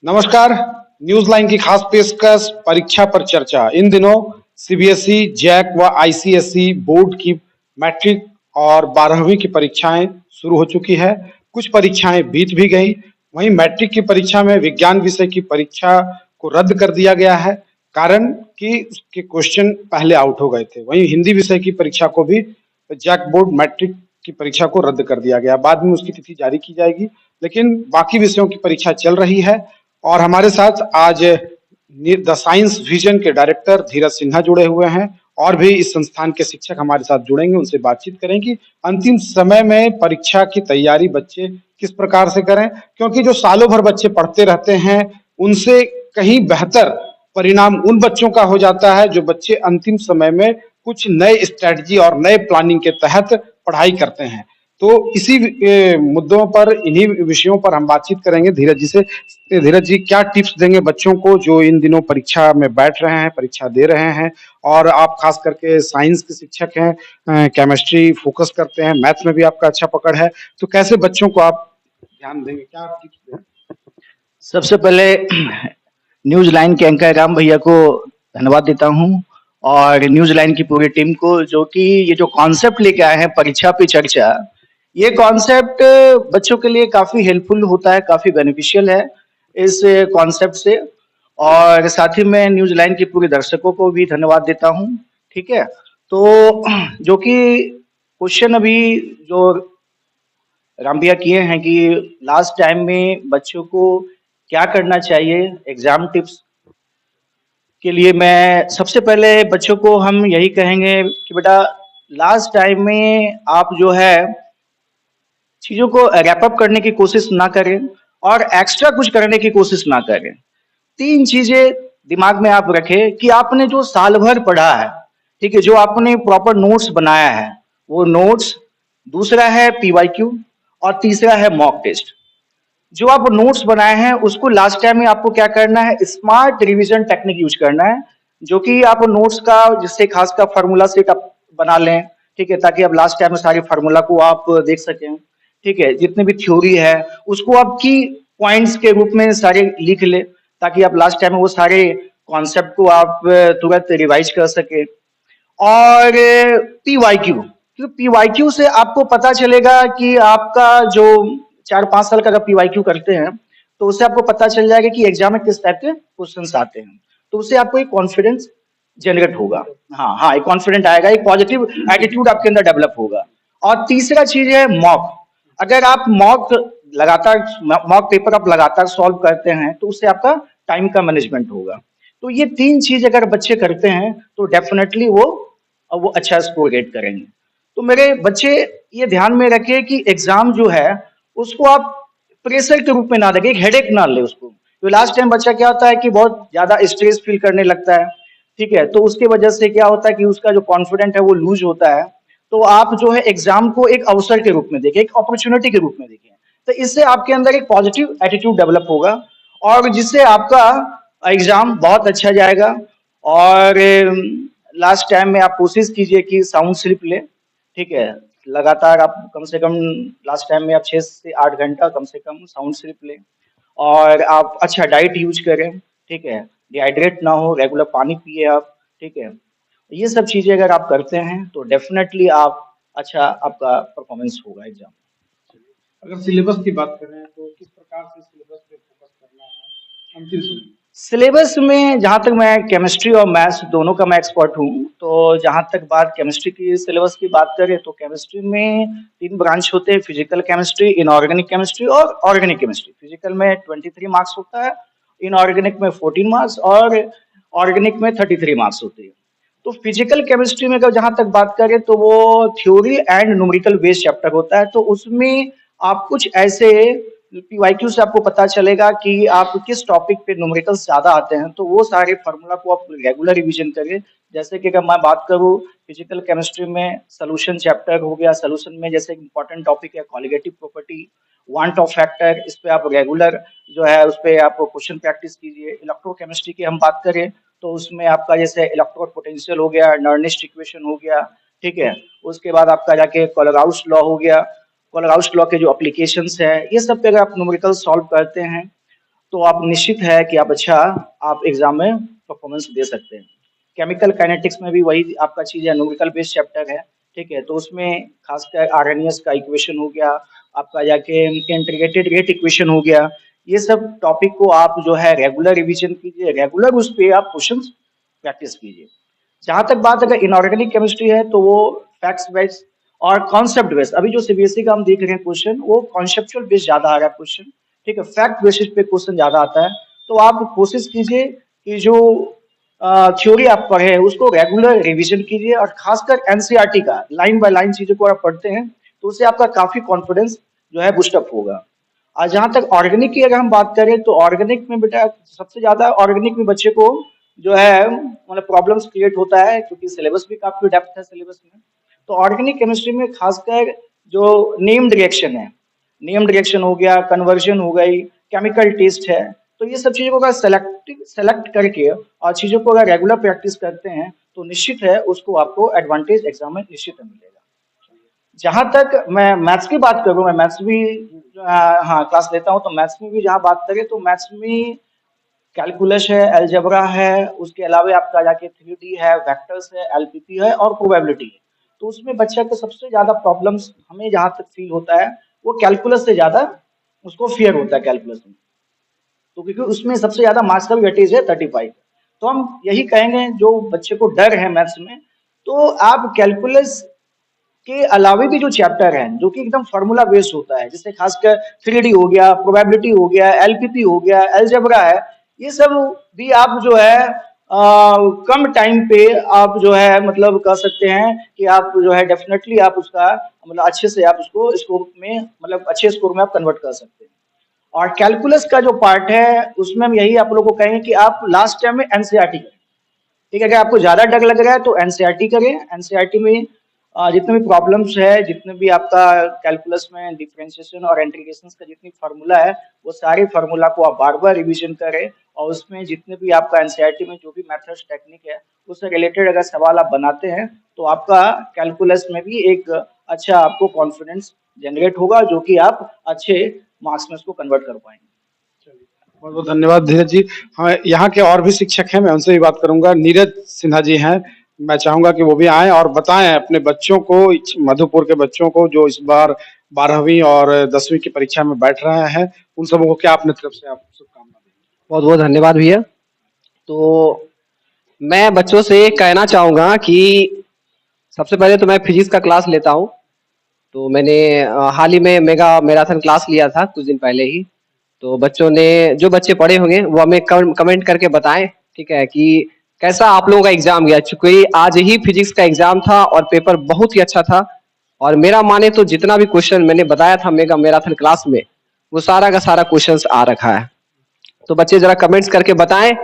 नमस्कार। News line की खास पेशकश परीक्षा पर चर्चा। इन दिनों सीबीएसई, जैक व आईसीएसई बोर्ड की मैट्रिक और 12वीं की परीक्षाएं शुरू हो चुकी है। कुछ परीक्षाएं बीत भी गई। वहीं मैट्रिक की परीक्षा में विज्ञान विषय की परीक्षा को रद्द कर दिया गया है, कारण कि उसके क्वेश्चन पहले आउट हो गए थे। वहीं हिंदी विषय की परीक्षा को भी जैक बोर्ड मैट्रिक की परीक्षा को रद्द कर दिया गया। बाद में उसकी तिथि जारी की जाएगी, लेकिन बाकी विषयों की परीक्षा चल रही है। और हमारे साथ आज द साइंस विजन के डायरेक्टर धीरज सिन्हा जुड़े हुए हैं, और भी इस संस्थान के शिक्षक हमारे साथ जुड़ेंगे, उनसे बातचीत करेंगे। अंतिम समय में परीक्षा की तैयारी बच्चे किस प्रकार से करें, क्योंकि जो सालों भर बच्चे पढ़ते रहते हैं उनसे कहीं बेहतर परिणाम उन बच्चों का हो जाता है जो बच्चे अंतिम समय में कुछ नए स्ट्रेटजी और नए प्लानिंग के तहत पढ़ाई करते हैं। तो इसी मुद्दों पर, इन्हीं विषयों पर हम बातचीत करेंगे धीरज जी से। धीरज जी, क्या टिप्स देंगे बच्चों को जो इन दिनों परीक्षा में बैठ रहे हैं, परीक्षा दे रहे हैं? और आप खास करके साइंस के शिक्षक हैं, केमिस्ट्री फोकस करते हैं, मैथ्स में भी आपका अच्छा पकड़ है, तो कैसे बच्चों को आप ध्यान देंगे, क्या टिप्स दें? सबसे पहले न्यूज लाइन के एंकर राम भैया को धन्यवाद देता हूं और न्यूज लाइन की पूरी टीम को, जो कि ये जो कॉन्सेप्ट लेके आए हैं परीक्षा पे चर्चा, ये कॉन्सेप्ट बच्चों के लिए काफी हेल्पफुल होता है, काफी बेनिफिशियल है इस कॉन्सेप्ट से। और साथ ही मैं न्यूज लाइन के पूरे दर्शकों को भी धन्यवाद देता हूं। ठीक है, तो जो कि क्वेश्चन अभी जो राम भैया किए हैं कि लास्ट टाइम में बच्चों को क्या करना चाहिए एग्जाम टिप्स के लिए, मैं सबसे पहले बच्चों को हम यही कहेंगे कि बेटा लास्ट टाइम में आप जो है चीजों को रैप अप करने की कोशिश ना करें और एक्स्ट्रा कुछ करने की कोशिश ना करें। तीन चीजें दिमाग में आप रखें कि आपने जो साल भर पढ़ा है, ठीक है, जो आपने प्रॉपर नोट्स बनाया है वो नोट्स, दूसरा है पीवाईक्यू और तीसरा है मॉक टेस्ट। जो आप नोट्स बनाए हैं उसको लास्ट टाइम में आपको क्या करना है, स्मार्ट रिवीजन टेक्निक यूज करना है, जो कि आप नोट्स का जिससे खास का फार्मूला सेट आप बना लें। ठीक है, ताकि आप लास्ट टाइम में सारे फार्मूला को आप देख सकें। ठीक है, जितने भी थ्योरी है उसको आप की पॉइंट्स के रूप में सारे लिख ले, ताकि आप लास्ट टाइम में वो सारे कॉन्सेप्ट को आप तुरंत रिवाइज कर सके। और पीवाईक्यू, क्योंकि पीवाईक्यू से आपको पता चलेगा कि आपका जो 4-5 साल का अगर पीवाईक्यू करते हैं तो उससे आपको पता चल जाएगा कि एग्जाम में किस टाइप के क्वेश्चंस आते हैं, तो उससे आपको एक कॉन्फिडेंस जनरेट होगा। हाँ हाँ, एक कॉन्फिडेंट आएगा, एक पॉजिटिव एटीट्यूड आपके अंदर डेवलप होगा। और तीसरा चीज है मॉक। अगर आप मॉक लगातार, मॉक पेपर आप लगातार सॉल्व करते हैं तो उससे आपका टाइम का मैनेजमेंट होगा। तो ये तीन चीज अगर बच्चे करते हैं तो डेफिनेटली वो अच्छा स्कोर गेट करेंगे। तो मेरे बच्चे ये ध्यान में रखे कि एग्जाम जो है उसको आप प्रेशर के रूप में ना देखें, एक हेडेक ना ले उसको। तो लास्ट टाइम बच्चा क्या होता है कि बहुत ज्यादा स्ट्रेस फील करने लगता है। ठीक है, तो उसके वजह से क्या होता है कि उसका जो कॉन्फिडेंट है वो लूज होता है। तो आप जो है एग्जाम को एक अवसर के रूप में देखें, एक अपॉर्चुनिटी के रूप में देखें, तो इससे आपके अंदर एक पॉजिटिव एटीट्यूड डेवलप होगा और जिससे आपका एग्जाम बहुत अच्छा जाएगा। और लास्ट टाइम में आप कोशिश कीजिए कि साउंड स्लिप ले। ठीक है, लगातार आप कम से कम लास्ट टाइम में आप 6 से 8 घंटा कम से कम साउंड स्लिप लें और आप अच्छा डाइट यूज करें। ठीक है, डिहाइड्रेट ना हो, रेगुलर पानी पिए आप। ठीक है, ये सब चीजें अगर आप करते हैं तो डेफिनेटली आप अच्छा आपका परफॉर्मेंस होगा एग्जाम। अगर सिलेबस की बात करें तो किस प्रकार से सिलेबस पे फोकस करना है अंतिम समय में? सिलेबस में जहाँ तक, मैं केमिस्ट्री और मैथ्स दोनों का मैं एक्सपर्ट हूँ, तो जहाँ तक बात केमिस्ट्री की सिलेबस की बात करें तो केमिस्ट्री में 3 ब्रांच होते हैं, फिजिकल केमिस्ट्री, इनऑर्गेनिक केमिस्ट्री और ऑर्गेनिक केमिस्ट्री। फिजिकल में 23 मार्क्स होता है, इनऑर्गेनिक में 14 मार्क्स और ऑर्गेनिक में 33 मार्क्स होते हैं। तो फिजिकल केमिस्ट्री में अगर जहाँ तक बात करें तो वो theory and numerical based chapter होता है, तो उसमें आप कुछ ऐसे पीवाईक्यू से आपको पता चलेगा कि आप किस टॉपिक पे न्यूमेरिकल्स ज्यादा आते हैं, तो वो सारे फार्मूला को आप रेगुलर रिवीजन करें। जैसे कि अगर मैं बात करूँ फिजिकल केमिस्ट्री में सोल्यूशन चैप्टर हो गया, सोल्यूशन में जैसे इंपॉर्टेंट टॉपिक है colligative property, want of factor, इस पे आप रेगुलर जो है उस पे आप क्वेश्चन प्रैक्टिस कीजिए। इलेक्ट्रोकेमिस्ट्री की हम बात करें तो उसमें आपका जैसे इलेक्ट्रोड पोटेंशियल हो गया, नर्निस्ट इक्वेशन हो गया। ठीक है, उसके बाद आपका जाके कोलराउस लॉ हो गया, कोलराउस लॉ के जो एप्लीकेशंस है, ये सब पे अगर आप न्यूमेरिकल सॉल्व करते हैं तो आप निश्चित है कि आप एग्जाम में परफॉर्मेंस दे सकते हैं। केमिकल काइनेटिक्स में भी वही आपका चीज है, न्यूमेरिकल बेस्ड चैप्टर है, ठीक है। तो उसमें खासकर आरएनएस का इक्वेशन हो गया, आपका जाके इंटीग्रेटेड रेट इक्वेशन हो गया, ये सब टॉपिक को आप जो है रेगुलर रिवीजन कीजिए, रेगुलर उस पे आप क्वेश्चंस प्रैक्टिस कीजिए। जहां तक बात अगर इनऑर्गेनिक केमिस्ट्री है तो वो फैक्ट्स बेस्ड और कॉन्सेप्ट बेस्ड, अभी जो सीबीएसई का हम देख रहे हैं क्वेश्चन, वो कॉन्सेप्चुअल बेस्ड ज्यादा आ रहा है क्वेश्चन, ठीक है, फैक्ट बेसिस पे क्वेश्चन ज्यादा आता है। तो आप कोशिश कीजिए कि जो थ्योरी आप पढ़े उसको रेगुलर रिवीजन कीजिए, और खासकर एनसीईआरटी का लाइन बाय लाइन चीजों को आप पढ़ते हैं तो उससे आपका काफी कॉन्फिडेंस जो है बूस्टअप होगा। और जहां तक ऑर्गेनिक की अगर हम बात करें तो ऑर्गेनिक में बेटा सबसे ज्यादा ऑर्गेनिक में बच्चे को जो है मतलब प्रॉब्लम्स क्रिएट होता है, क्योंकि सिलेबस भी काफी डेप्थ है सिलेबस में। तो ऑर्गेनिक केमिस्ट्री में खासकर जो नेम्ड रिएक्शन है, नेम्ड रिएक्शन हो गया, कन्वर्जन हो गई, केमिकल टेस्ट है, तो ये सब चीजों को अगर सेलेक्ट करके और चीजों को अगर रेगुलर प्रैक्टिस करते हैं तो निश्चित है उसको आपको एडवांटेज एग्जाम में निश्चित मिलेगा। जहां तक मैं मैथ्स की बात करूं, मैं मैथ्स भी हाँ क्लास लेता हूं, तो मैथ्स में भी जहां बात करें तो मैथ्स में कैलकुलस है, अलजेब्रा है, उसके अलावा आपका जाके 3D है, वेक्टर्स है, एलपीपी है और प्रोबेबिलिटी है। तो उसमें बच्चा को सबसे ज्यादा प्रॉब्लम्स हमें जहां तक फील होता है वो कैलकुलस से ज्यादा उसको फियर होता है कैलकुलस में। तो क्योंकि उसमें सबसे ज्यादा मार्क्स का भी वेटेज है 35। तो हम यही कहेंगे जो बच्चे को डर है मैथ्स में, तो आप कैलकुलस के अलावे भी जो चैप्टर हैं जो कि एकदम फार्मूला बेस्ड होता है, जैसे खासकर 3D हो गया, प्रोबेबिलिटी हो गया, एलपीपी हो गया, अलजेब्रा है, ये सब भी आप जो है कम टाइम पे आप जो है मतलब कह सकते हैं कि आप जो है डेफिनेटली आप उसका मतलब अच्छे से आप उसको स्कोर में मतलब अच्छे स्कोर में आप कन्वर्ट कर सकते हैं। और कैलकुलस का जो पार्ट है उसमें हम यही आप लोगों को कहेंगे कि आप लास्ट टाइम में एनसीईआरटी करें, ठीक है। अगर आपको ज्यादा डर लग रहा है तो एनसीईआरटी करें। एनसीईआरटी में जितने भी प्रॉब्लम्स है, जितने भी आपका कैलकुलस में डिफरेंशिएशन और इंटीग्रेशन का जितनी फार्मूला है, वो सारे फार्मूला को आप बार बार रिवीजन करें, और उसमें जितने भी आपका एनसीईआरटी में जो भी मेथड्स टेक्निक है उससे रिलेटेड अगर सवाल आप बनाते हैं तो आपका कैलकुलस में भी एक अच्छा आपको कॉन्फिडेंस जनरेट होगा, जो कि आप अच्छे मार्क्स में उसको कन्वर्ट कर पाएंगे। बहुत बहुत धन्यवाद धीरज जी। हाँ, यहाँ के और भी शिक्षक हैं, मैं उनसे भी बात करूंगा। नीरज सिन्हा जी हैं, मैं चाहूंगा कि वो भी आएं और बताएं अपने बच्चों को, मधुपुर के बच्चों को जो इस बार 12वीं और 10वीं की परीक्षा में बैठ रहे हैं, उन सबों को क्या अपने तरफ से आप शुभकामना देंगे। बहुत बहुत धन्यवाद भैया। तो मैं बच्चों से ये कहना चाहूंगा कि सबसे पहले तो मैं फिजिक्स का क्लास लेता हूँ। तो मैंने हाल ही में मेगा मैराथन क्लास लिया था कुछ दिन पहले ही। तो बच्चों ने, जो बच्चे पढ़े होंगे वो हमें कमेंट करके बताएं, ठीक है, कि कैसा आप लोगों का एग्जाम गया। चूंकि आज ही फिजिक्स का एग्जाम था और पेपर बहुत ही अच्छा था, और मेरा माने तो जितना भी क्वेश्चन मैंने बताया था मेगा मैराथन क्लास में, वो सारा का सारा क्वेश्चन आ रखा है। तो बच्चे जरा कमेंट्स करके बताएं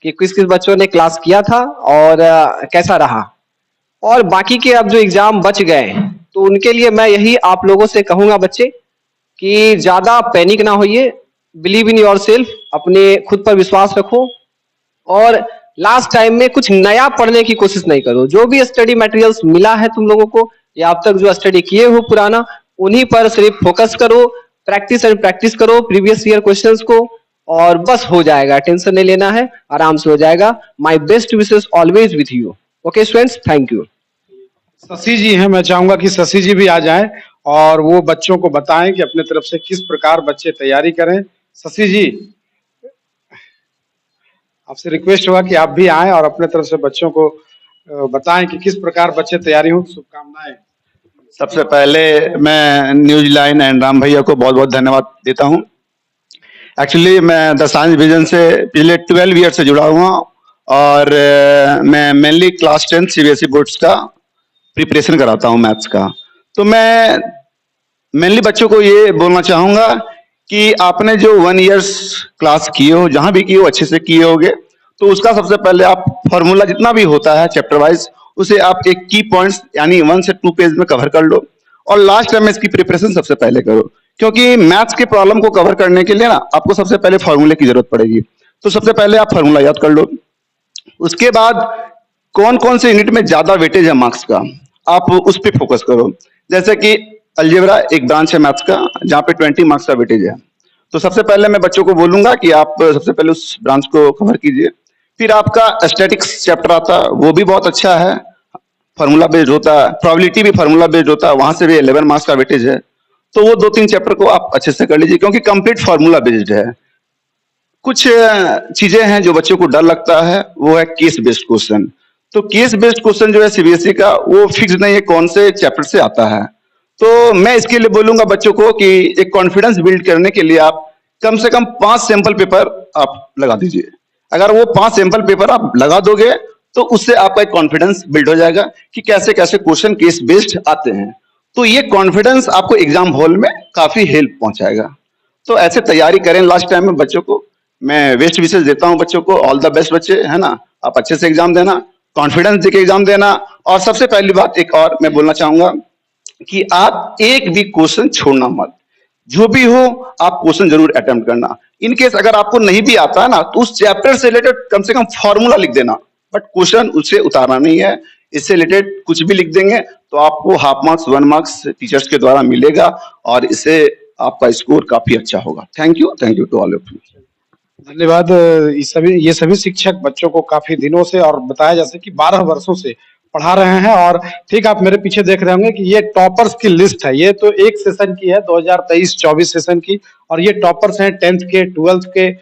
कि किस किस बच्चों ने क्लास किया था और कैसा रहा। और बाकी के अब जो एग्जाम बच गए तो उनके लिए मैं यही आप लोगों से कहूंगा बच्चे कि ज्यादा पैनिक ना होइए, बिलीव इन योर सेल्फ, अपने खुद पर विश्वास रखो, और लास्ट टाइम में कुछ नया पढ़ने की कोशिश नहीं करो। जो भी स्टडी मटेरियल्स मिला है तुम लोगों को या अब तक जो स्टडी किए हो पुराना, उन्हीं पर सिर्फ फोकस करो, प्रैक्टिस एंड प्रैक्टिस करो प्रीवियस ईयर क्वेश्चंस को, और बस हो जाएगा। टेंशन नहीं लेना है, आराम से हो जाएगा। My best wishes always with you. Okay students, thank you. Shashi ji हैं, मैं चाहूंगा कि शशि जी भी आ जाएं और वो बच्चों को बताएं कि अपने तरफ से किस प्रकार बच्चे तैयारी करें। शशि जी, आपसे रिक्वेस्ट होगा कि आप भी आएं और अपने तरफ से बच्चों को बताएं कि किस प्रकार बच्चे तैयारी हो। शुभकामनाएं। सबसे पहले मैं न्यूज लाइन एंड राम भैया को बहुत बहुत धन्यवाद देता हूं। एक्चुअली मैं द साइंस विजन से पिछले 12 ईयर से जुड़ा हुआ, और मैं मेनली क्लास 10 सीबीएसई बोर्ड्स का प्रिपरेशन कराता हूं मैथ्स का। तो मैं मेनली बच्चों को ये बोलना चाहूंगा कि आपने जो 1 ईयर्स क्लास किए हो, जहां भी किए हो अच्छे से किए होगे, तो उसका सबसे पहले आप फॉर्मूला जितना भी होता है चैप्टर वाइज, उसे आप एक की पॉइंट्स यानी 1 से 2 पेज में कवर कर लो, और लास्ट टाइम में इसकी प्रिपरेशन सबसे पहले करो। क्योंकि मैथ्स के प्रॉब्लम को कवर करने के लिए ना आपको सबसे पहले फॉर्मूले की जरूरत पड़ेगी। तो सबसे पहले आप फॉर्मूला याद कर लो। उसके बाद कौन कौन से यूनिट में ज्यादा वेटेज है मार्क्स का, आप उस पर फोकस करो। जैसे कि अलजेब्रा एक ब्रांच है मैथ्स का जहां पे 20 मार्क्स का वेटेज है, तो सबसे पहले मैं बच्चों को बोलूंगा कि आप सबसे पहले उस ब्रांच को कवर कीजिए। फिर आपका स्टैटिक्स चैप्टर आता है, वो भी बहुत अच्छा है, फार्मूला बेस्ड होता है, प्रोबेबिलिटी भी फार्मूला बेस्ड होता है, वहां से भी 11 मार्क्स का वेटेज है। तो वो 2-3 चैप्टर को आप अच्छे से कर लीजिए, क्योंकि कंप्लीट फार्मूला बेस्ड है। कुछ चीजें हैं जो बच्चों को डर लगता है, वो है केस बेस्ड क्वेश्चन। तो केस बेस्ड क्वेश्चन जो है सीबीएसई का, वो फिक्स नहीं है कौन से चैप्टर से आता है। तो मैं इसके लिए बोलूंगा बच्चों को कि एक कॉन्फिडेंस बिल्ड करने के लिए आप कम से कम 5 सैंपल पेपर आप लगा दीजिए। अगर वो 5 सैंपल पेपर आप लगा दोगे तो उससे आपका एक कॉन्फिडेंस बिल्ड हो जाएगा कि कैसे कैसे क्वेश्चन केस बेस्ड आते हैं। तो ये कॉन्फिडेंस आपको एग्जाम हॉल में काफी हेल्प पहुंचाएगा। तो ऐसे तैयारी करें लास्ट टाइम में बच्चों को। मैं बेस्ट विशेष देता हूं बच्चों को, ऑल द बेस्ट बच्चे, है ना। आप अच्छे से एग्जाम देना, कॉन्फिडेंस देके एग्जाम देना। और सबसे पहली बात एक और मैं बोलना चाहूंगा कि आप एक भी क्वेश्चन छोड़ना मत। जो भी हो आप क्वेश्चन जरूर अटेम्प्ट करना। इन केस अगर आपको नहीं भी आता है ना, तो उस चैप्टर से रिलेटेड कम से कम फॉर्मूला लिख देना, बट क्वेश्चन उससे उतारना नहीं है। इससे रिलेटेड कुछ भी लिख देंगे तो आपको हाफ मार्क्स 1 मार्क्स टीचर्स के द्वारा मिलेगा, और इससे आपका स्कोर काफी अच्छा होगा। Thank you to all of you. धन्यवाद। ये सभी शिक्षक बच्चों को काफी दिनों से और बताया जैसे कि 12 वर्षों से पढ़ा रहे हैं। और ठीक आप मेरे पीछे देख रहे होंगे कि ये टॉपर्स की लिस्ट है। ये तो एक सेशन की है, 2023-24 सेशन की। और ये टॉपर्स हैं 10th के, 12th के,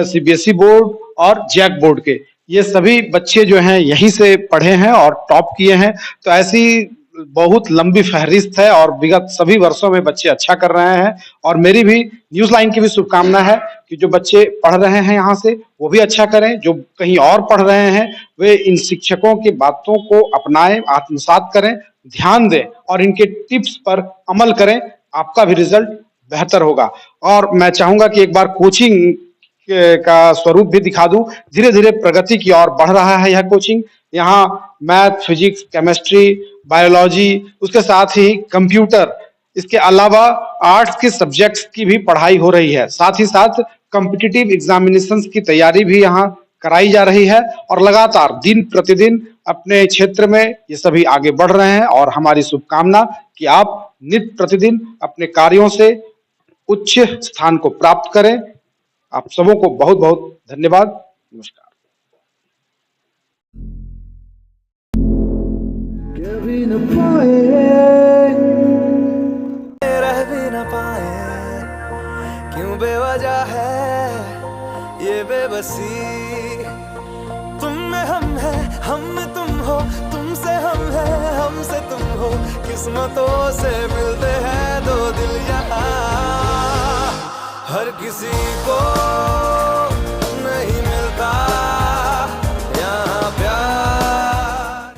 सीबीएसई बोर्ड और जैक बोर्ड के। ये सभी बच्चे जो हैं यहीं से पढ़े हैं और टॉप किए हैं। तो ऐसी बहुत लंबी फहरिस्त है और विगत सभी वर्षों में बच्चे अच्छा कर रहे हैं। और मेरी भी न्यूज लाइन की भी शुभकामना है कि जो बच्चे पढ़ रहे हैं यहाँ से वो भी अच्छा करें, जो कहीं और पढ़ रहे हैं वे इन शिक्षकों की बातों को अपनाएं, आत्मसात करें, ध्यान दें और इनके टिप्स पर अमल करें। आपका भी रिजल्ट बेहतर होगा। और मैं चाहूंगा कि एक बार कोचिंग का स्वरूप भी दिखा दूं। धीरे धीरे प्रगति की ओर बढ़ रहा है यह कोचिंग। यहाँ मैथ, फिजिक्स, केमिस्ट्री, बायोलॉजी, उसके साथ ही कंप्यूटर, इसके अलावा आर्ट्स के सब्जेक्ट्स की भी पढ़ाई हो रही है। साथ ही साथ कॉम्पिटिटिव एग्जामिनेशंस की तैयारी भी यहाँ कराई जा रही है। और लगातार दिन प्रतिदिन अपने क्षेत्र में ये सभी आगे बढ़ रहे हैं। और हमारी शुभकामना कि आप नित्य प्रतिदिन अपने कार्यों से उच्च स्थान को प्राप्त करें। आप सबों को बहुत बहुत धन्यवाद। नमस्कार। रह भी न पाए, क्यों बेवजह है ये बेबसी। तुम में हम है, हम में तुम हो, तुमसे हम है, हमसे तुम हो। किस्मतों से मिलते हैं दो दिल यहाँ, हर किसी को